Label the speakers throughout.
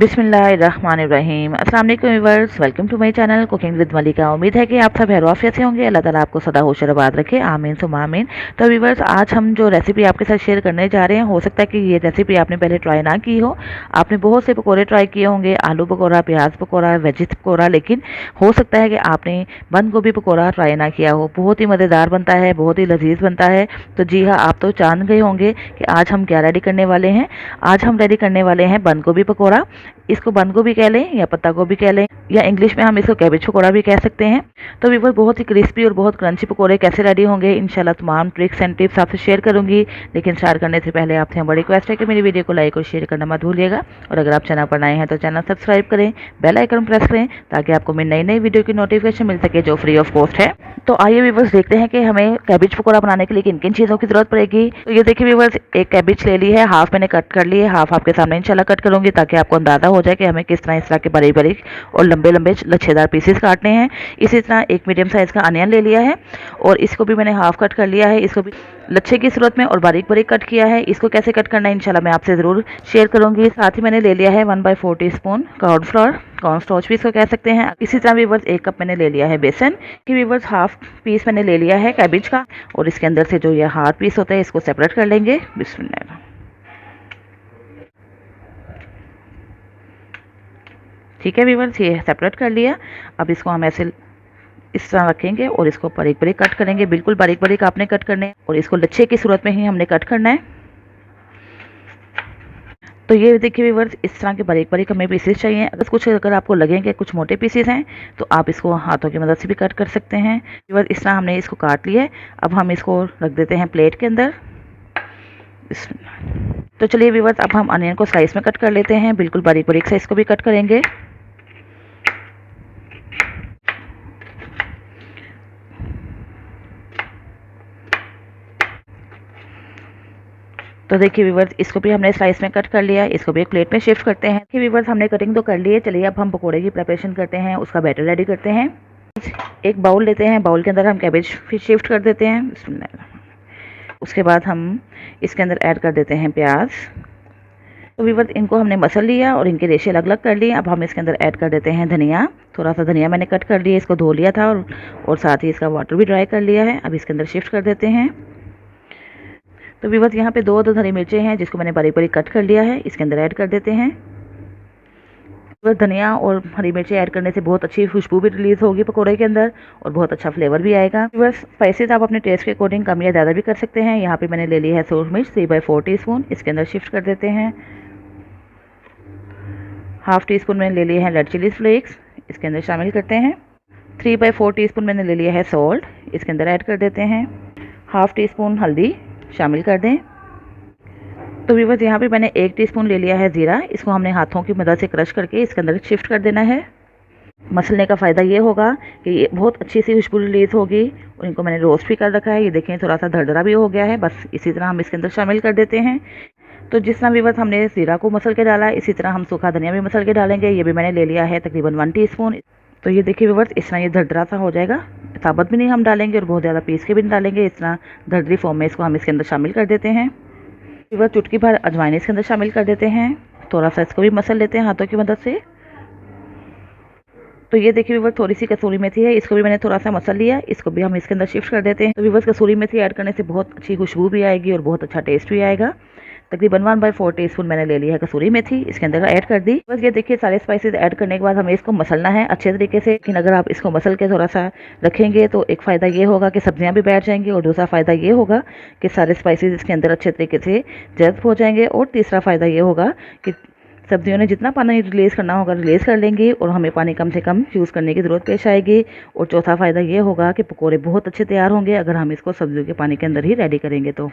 Speaker 1: बिस्मिल्लाहिर्रहमानिर्रहीम। अस्सलाम वालेकुम viewers, welcome to my channel cooking with Malika. उम्मीद है कि आप सब खैर आफियत से होंगे। अल्लाह ताला आपको सदा खुश आबाद रखे, आमीन सुम्मा आमीन। तो व्यूअर्स, आज हम जो रेसिपी आपके साथ शेयर करने जा रहे हैं, हो सकता है कि ये रेसिपी आपने पहले ट्राई ना की हो। आपने बहुत से पकौड़े ट्राई किए होंगे, आलू पकौड़ा, प्याज पकौड़ा, वेजिस पकौड़ा, लेकिन हो सकता है कि आपने बंद गोभी पकौड़ा ट्राई ना किया हो। बहुत ही मज़ेदार बनता है, बहुत ही लजीज बनता है। तो जी हाँ, आप तो जान गए होंगे कि आज हम क्या रेडी करने वाले हैं। आज हम रेडी करने वाले हैं बंद गोभी पकौड़ा। इसको बंद गोभी कह लें या पत्ता गोभी कह लें, या इंग्लिश में हम इसको कैबेज पकौड़ा भी कह सकते हैं। तो व्यूअर, बहुत ही क्रिस्पी और बहुत क्रंची पकौड़े कैसे रेडी होंगे, इंशाल्लाह तमाम ट्रिक्स एंड टिप्स आपसे शेयर करूंगी। लेकिन स्टार्ट करने से पहले आपसे हम बड़ी रिक्वेस्ट है कि मेरी वीडियो को लाइक और शेयर करना मत भूलिएगा। और अगर आप चैनल पर नए हैं तो चैनल सब्सक्राइब करें, बेल आइकन प्रेस करें, ताकि आपको मेरी नई नई वीडियो की नोटिफिकेशन मिल सके जो फ्री ऑफ कॉस्ट है। तो आइए व्यूअर्स, देखते हैं कि हमें कैबेज पकौड़ा बनाने के लिए किन किन चीज़ों की जरूरत पड़ेगी। तो ये देखिए व्यूअर्स, एक कैबेज ले ली है, हाफ मैंने कट कर ली है, हाफ आपके सामने इंशाल्लाह कट करूंगी, ताकि आपको अंदाजा हो जाए कि हमें किस तरह इस तरह के बारीक बारीक और लंबे लंबे लच्छेदार पीसेस काटने हैं। इसी तरह एक मीडियम साइज़ का अनियन ले लिया है और इसको भी मैंने हाफ कट कर लिया है। इसको भी लच्छे की सूरत में और बारीक बारीक कट किया है। इसको कैसे कट करना है इंशाल्लाह मैं आपसे ज़रूर शेयर करूंगी। साथ ही मैंने ले लिया है 1/4 टीस्पून कॉर्नफ्लोर, कॉर्नस्टार्च भी इसको कह सकते हैं। इसी तरह व्यूअर्स, 1 कप मैंने ले लिया है बेसन की। व्यूअर्स, हाफ पीस मैंने ले लिया है कैबेज का, और इसके अंदर से जो ये हार्ड पीस होता है इसको सेपरेट कर लेंगे। बिस्मिल्लाह। ठीक है व्यूअर्स, ये सेपरेट कर लिया। अब इसको हम ऐसे इस तरह रखेंगे और इसको बारीक बारीक कट करेंगे। बिल्कुल बारीक बारीक आपने कट करने हैं और इसको लच्छे की सूरत में ही हमने कट करना है। तो ये देखिए व्यूअर्स, इस तरह के बारीक बारीक हमें पीसेस चाहिए। अगर आपको लगेंगे कुछ मोटे पीसेस हैं तो आप इसको हाथों की मदद से भी कट कर सकते हैं। व्यूअर्स, इस तरह हमने इसको काट लिया है। अब हम इसको रख देते हैं प्लेट के अंदर। तो चलिए व्यूअर्स, अब हम अनियन को स्लाइस में कट कर लेते हैं। बिल्कुल बारीक बारीक से इसको भी कट करेंगे। तो देखिए व्यूअर्स, इसको भी हमने स्लाइस में कट कर लिया। इसको भी एक प्लेट में शिफ्ट करते हैं। देखिए व्यूअर्स, हमने कटिंग तो कर ली है। चलिए अब हम पकोड़े की प्रिपरेशन करते हैं, उसका बैटर रेडी करते हैं। एक बाउल लेते हैं, बाउल के अंदर हम कैबेज फिर शिफ्ट कर देते हैं। उसके बाद हम इसके अंदर ऐड कर देते हैं प्याज। तो व्यूअर्स, इनको हमने मसल लिया और इनके रेशे अलग अलग कर लिए। अब हम इसके अंदर ऐड कर देते हैं धनिया। थोड़ा सा धनिया मैंने कट कर लिया, इसको धो लिया था और साथ ही इसका वाटर भी ड्राई कर लिया है। अब इसके अंदर शिफ्ट कर देते हैं। तो व्यूअर्स, यहाँ पे दो हरी मिर्चें हैं जिसको मैंने बारीक बारीक कट कर लिया है, इसके अंदर ऐड कर देते हैं। धनिया और हरी मिर्ची ऐड करने से बहुत अच्छी खुशबू भी रिलीज होगी पकौड़े के अंदर और बहुत अच्छा फ्लेवर भी आएगा। बस स्पाइसेस आप अपने टेस्ट के अकॉर्डिंग कम या ज़्यादा भी कर सकते हैं। यहाँ पे मैंने ले ली है सूरज मिर्च 3/4 टीस्पून, इसके अंदर शिफ्ट कर देते हैं। हाफ टी स्पून मैंने ले लिया है रेड चिली फ्लेक्स, इसके अंदर शामिल करते हैं। 3/4 टीस्पून मैंने ले लिया है सॉल्ट, इसके अंदर ऐड कर देते हैं। हाफ टी स्पून हल्दी शामिल कर दें। तो व्यूअर्स, यहाँ पे मैंने 1 टीस्पून ले लिया है ज़ीरा, इसको हमने हाथों की मदद से क्रश करके इसके अंदर शिफ्ट कर देना है। मसलने का फ़ायदा ये होगा कि ये बहुत अच्छी सी खुशबू रिलीज़ होगी। और इनको मैंने रोस्ट भी कर रखा है, ये देखें थोड़ा सा दरदरा भी हो गया है। बस इसी तरह हम इसके अंदर शामिल कर देते हैं। तो जिस तरह व्यूअर्स हमने ज़ीरा को मसल के डाला, इसी तरह हम सूखा धनिया भी मसल के डालेंगे। ये भी मैंने ले लिया है तकरीबन 1 टीस्पून। तो ये देखिए व्यूअर्स, इस तरह ये दरदरा सा हो जाएगा। साबुत भी नहीं हम डालेंगे और बहुत ज़्यादा पीस के भी नहीं डालेंगे। इस तरह दरदरी फॉर्म में इसको हम इसके अंदर शामिल कर देते हैं। वह चुटकी भर अजवाइन इसके अंदर शामिल कर देते हैं। थोड़ा सा इसको भी मसल लेते हैं हाथों की मदद से। तो ये देखिए व्यूअर्स, थोड़ी सी कसूरी मेथी है, इसको भी मैंने थोड़ा सा मसल लिया, इसको भी हम इसके अंदर शिफ्ट कर देते हैं। तो व्यूअर्स, कसूरी मेथी ऐड करने से बहुत अच्छी खुशबू भी आएगी और बहुत अच्छा टेस्ट भी आएगा। तकरीबन 1/4 टीस्पून मैंने ले लिया है कसूरी मेथी, इसके अंदर ऐड कर दी। बस ये देखिए, सारे स्पाइसेस ऐड करने के बाद हमें इसको मसलना है अच्छे तरीके से। लेकिन अगर आप इसको मसल के थोड़ा सा रखेंगे तो एक फ़ायदा ये होगा कि सब्जियां भी बैठ जाएंगी, और दूसरा फ़ायदा ये होगा कि सारे स्पाइसेस इसके अंदर अच्छे तरीके से जज़्ब हो जाएंगे, और तीसरा फ़ायदा ये होगा कि सब्जियों ने जितना पानी रिलीज़ करना होगा रिलीज़ कर लेंगी और हमें पानी कम से कम यूज़ करने की ज़रूरत पेश आएगी। और चौथा फ़ायदा ये होगा कि पकौड़े बहुत अच्छे तैयार होंगे अगर हम इसको सब्जियों के पानी के अंदर ही रेडी करेंगे। तो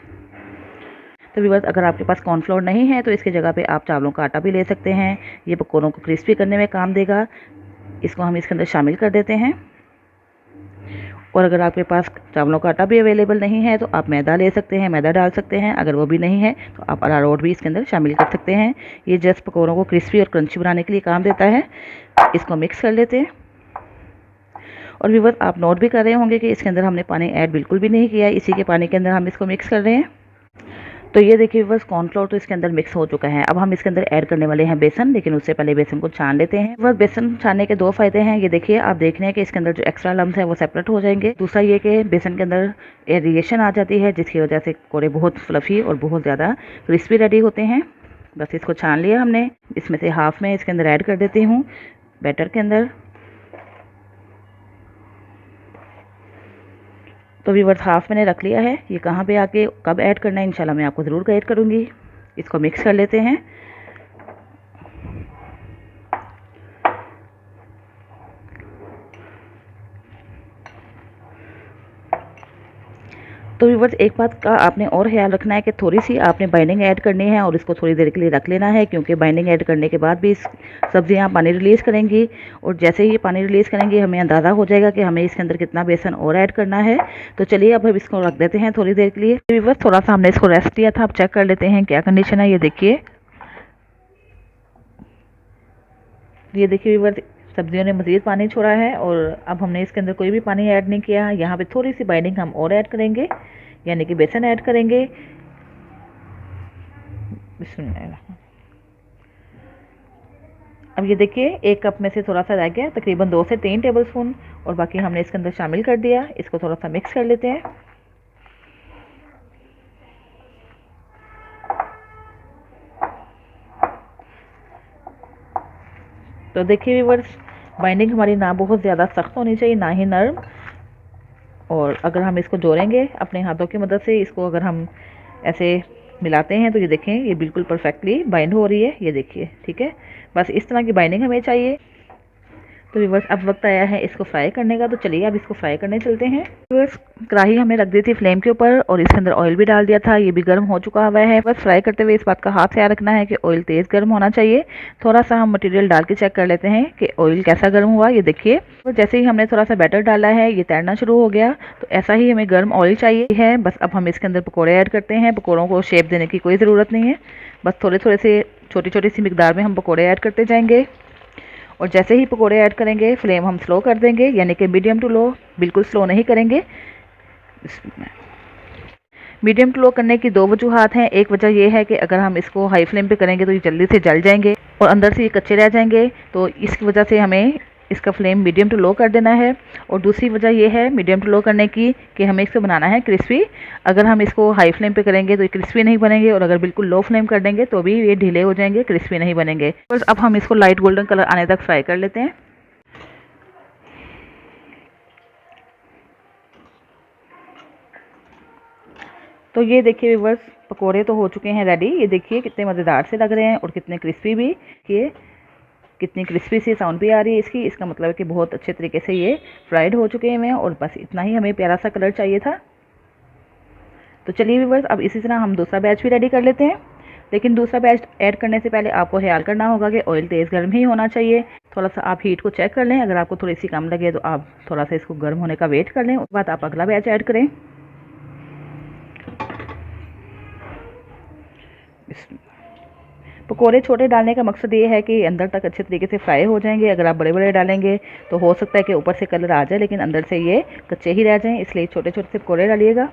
Speaker 1: व्यूअर्स, अगर आपके पास कॉर्नफ्लोर नहीं है तो इसकी जगह पे आप चावलों का आटा भी ले सकते हैं। ये पकौड़ों को क्रिस्पी करने में काम देगा। इसको हम इसके अंदर शामिल कर देते हैं। और अगर आपके पास चावलों का आटा भी अवेलेबल नहीं है तो आप मैदा ले सकते हैं, मैदा डाल सकते हैं। अगर वो भी नहीं है तो आप अरारोट भी इसके अंदर शामिल कर सकते हैं। ये जस्ट पकौड़ों को क्रिस्पी और क्रंची बनाने के लिए काम देता है। इसको मिक्स कर लेते हैं। और व्यूअर्स, आप नोट भी कर रहे होंगे कि इसके अंदर हमने पानी ऐड बिल्कुल भी नहीं किया, इसी के पानी के अंदर हम इसको मिक्स कर रहे हैं। तो ये देखिए बस कॉर्नफ्लोर तो इसके अंदर मिक्स हो चुका है। अब हम इसके अंदर ऐड करने वाले हैं बेसन, लेकिन उससे पहले बेसन को छान लेते हैं। बस बेसन छानने के दो फायदे हैं। ये देखिए आप देख रहे हैं कि इसके अंदर जो एक्स्ट्रा लम्स है वो सेपरेट हो जाएंगे। दूसरा ये कि बेसन के अंदर एरिएशन आ जाती है, जिसकी वजह से पकौड़े बहुत फ्लफी और बहुत ज़्यादा क्रिस्पी रेडी होते हैं। बस इसको छान लिया हमने। इसमें से हाफ में इसके अंदर ऐड कर देती हूँ बैटर के अंदर। तो व्यूअर्स हाफ मैंने रख लिया है। ये कहाँ पे आके कब ऐड करना है इंशाल्लाह मैं आपको ज़रूर गाइड करूँगी। इसको मिक्स कर लेते हैं। तो व्यूअर्स एक बात का आपने और ख्याल रखना है कि थोड़ी सी आपने बाइंडिंग ऐड करनी है और इसको थोड़ी देर के लिए रख लेना है, क्योंकि बाइंडिंग ऐड करने के बाद भी सब्जियां पानी रिलीज़ करेंगी और जैसे ही ये पानी रिलीज़ करेंगी हमें अंदाज़ा हो जाएगा कि हमें इसके अंदर कितना बेसन और ऐड करना है। तो चलिए अब हम इसको रख देते हैं थोड़ी देर के लिए। व्यूअर्स थोड़ा सा हमने इसको रेस्ट दिया था, अब चेक कर लेते हैं क्या कंडीशन है। ये देखिए व्यूअर्स सब्जियों ने मज़ीद पानी छोड़ा है और अब हमने इसके अंदर कोई भी पानी ऐड नहीं किया। यहाँ पे थोड़ी सी बाइंडिंग हम और ऐड करेंगे, यानी कि बेसन ऐड करेंगे। अब ये देखिए 1 कप में से थोड़ा सा रह गया, तकरीबन 2 से 3 टेबलस्पून, और बाकी हमने इसके अंदर शामिल कर दिया। इसको थोड़ा सा मिक्स कर लेते हैं। तो देखिए व्यूअर्स बाइंडिंग हमारी ना बहुत ज़्यादा सख्त होनी चाहिए, ना ही नरम। और अगर हम इसको जोड़ेंगे अपने हाथों की मदद से, इसको अगर हम ऐसे मिलाते हैं तो ये देखें ये बिल्कुल परफेक्टली बाइंड हो रही है। ये देखिए ठीक है, बस इस तरह की बाइंडिंग हमें चाहिए। तो व्यूअर्स अब वक्त आया है इसको फ्राई करने का। तो चलिए अब इसको फ्राई करने चलते हैं। व्यूअर्स कढ़ाई हमने रख दी थी फ्लेम के ऊपर और इसके अंदर ऑयल भी डाल दिया था। ये भी गर्म हो चुका हुआ है। बस फ्राई करते हुए इस बात का हाथ ख्याल रखना है कि ऑयल तेज़ गर्म होना चाहिए। थोड़ा सा हम मटेरियल डाल के चेक कर लेते हैं कि ऑयल कैसा गर्म हुआ। ये देखिए तो जैसे ही हमने थोड़ा सा बैटर डाला है ये तैरना शुरू हो गया। तो ऐसा ही हमें गर्म ऑयल चाहिए है। बस अब हम इसके अंदर पकौड़े ऐड करते हैं। पकौड़ों को शेप देने की कोई ज़रूरत नहीं है, बस थोड़े थोड़े से छोटी छोटी सी मिकदार में हम पकौड़े ऐड करते जाएंगे। और जैसे ही पकोड़े ऐड करेंगे फ्लेम हम स्लो कर देंगे, यानी कि मीडियम टू लो, बिल्कुल स्लो नहीं करेंगे। मीडियम टू लो करने की 2 वजूहात हैं। एक वजह यह है कि अगर हम इसको हाई फ्लेम पे करेंगे तो ये जल्दी से जल जाएंगे और अंदर से ये कच्चे रह जाएंगे। तो इसकी वजह से हमें इसका फ्लेम मीडियम टू लो कर देना है। और दूसरी वजह यह है मीडियम टू लो करने की कि हमें इसको बनाना है क्रिस्पी। अगर हम इसको हाई फ्लेम पे करेंगे तो ये क्रिस्पी नहीं बनेंगे, और अगर बिल्कुल लो फ्लेम कर देंगे तो भी ये ढीले हो जाएंगे, क्रिस्पी नहीं बनेंगे। बस अब हम इसको लाइट गोल्डन कलर आने तक फ्राई कर लेते हैं। तो ये देखिए व्यूअर्स पकोड़े तो हो चुके हैं रेडी। ये देखिए कितने मज़ेदार से लग रहे हैं और कितने क्रिस्पी भी। ये कितनी क्रिस्पी सी साउंड भी आ रही है इसकी। इसका मतलब है कि बहुत अच्छे तरीके से ये फ्राइड हो चुके हैं। और बस इतना ही हमें प्यारा सा कलर चाहिए था। तो चलिए व्यूअर्स अब इसी तरह हम दूसरा बैच भी रेडी कर लेते हैं। लेकिन दूसरा बैच ऐड करने से पहले आपको ख्याल करना होगा कि ऑयल तेज़ गर्म ही होना चाहिए। थोड़ा सा आप हीट को चेक कर लें। अगर आपको थोड़ी सी कम लगे तो आप थोड़ा सा इसको गर्म होने का वेट कर लें, उसके बाद आप अगला बैच ऐड करें। पकोड़े छोटे डालने का मकसद ये है कि अंदर तक अच्छे तरीके से फ्राई हो जाएंगे। अगर आप बड़े बड़े डालेंगे तो हो सकता है कि ऊपर से कलर आ जाए लेकिन अंदर से ये कच्चे ही रह जाएं, इसलिए छोटे छोटे से पकोड़े डालिएगा।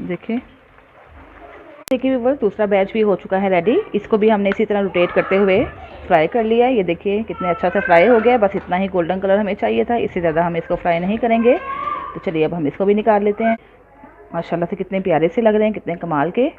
Speaker 1: देखिए व्यूअर्स दूसरा बैच भी हो चुका है रेडी। इसको भी हमने इसी तरह रोटेट करते हुए फ्राई कर लिया है। ये देखिए कितने अच्छा से फ्राई हो गया। बस इतना ही गोल्डन कलर हमें चाहिए था, इससे ज़्यादा हम इसको फ्राई नहीं करेंगे। तो चलिए अब हम इसको भी निकाल लेते हैं। माशाल्लाह से कितने प्यारे से लग रहे हैं, कितने कमाल के।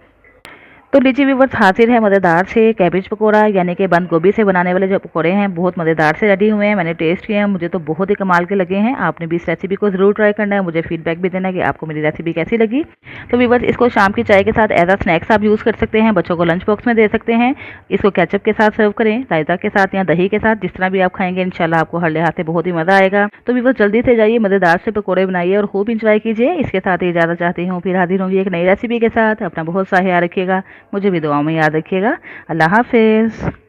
Speaker 1: तो लीजिए व्यूअर्स हाजिर है मज़ेदार से कैबेज पकोड़ा, यानी कि बंद गोभी से बनाने वाले जो पकोड़े हैं बहुत मज़ेदार से रेडी हुए हैं। मैंने टेस्ट किए हैं, मुझे तो बहुत ही कमाल के लगे हैं। आपने भी इस रेसिपी को ज़रूर ट्राई करना है, मुझे फीडबैक भी देना है कि आपको मेरी रेसिपी कैसी लगी। तो व्यूअर्स इसको शाम की चाय के साथ एज आ स्नैक्स आप यूज़ कर सकते हैं, बच्चों को लंच बॉक्स में दे सकते हैं। इसको केचप के साथ सर्व करें, रायता के साथ या दही के साथ, जिस तरह भी आप खाएंगे इंशाल्लाह आपको हर लिहाज से बहुत ही मज़ा आएगा। तो व्यूअर्स जल्दी से जाइए मज़ेदार से पकोड़े बनाइए और खूब इंजॉय कीजिए। इसके साथ ही इजाज़त चाहती हूँ, फिर हाजिर होंगी एक नई रेसिपी के साथ। अपना बहुत सा ख्याल रखिएगा, मुझे भी दुआओं में याद रखिएगा। अल्लाह हाफिज़।